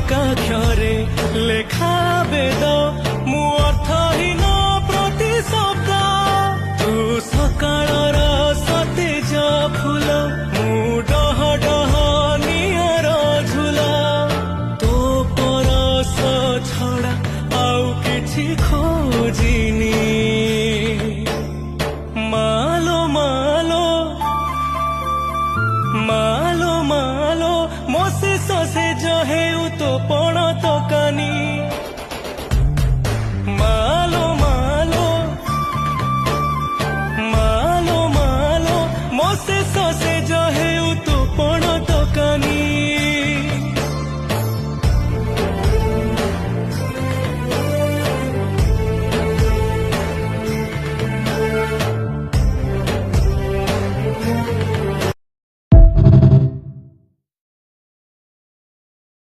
ଏକାକ୍ଷରେ ଲେଖା ବେଦ ମୁଁ ଅର୍ଥହୀନ ପ୍ରତି ଶବ୍ଦ ତୁ ସକାଳର ସତେଜ ଫୁଲ ମୁଁ ଡହ ଡହ ନିଆର ଝୁଲ ତୋ ପରଶ ଛଡ଼ା ଆଉ କିଛି ଖୋଜିନି ମାଲୋ ମାଲୋ ମାଲୋ ମାଲୋ ମୋ ଶେଷ ସେ ହେଉ ତୋ ପଣ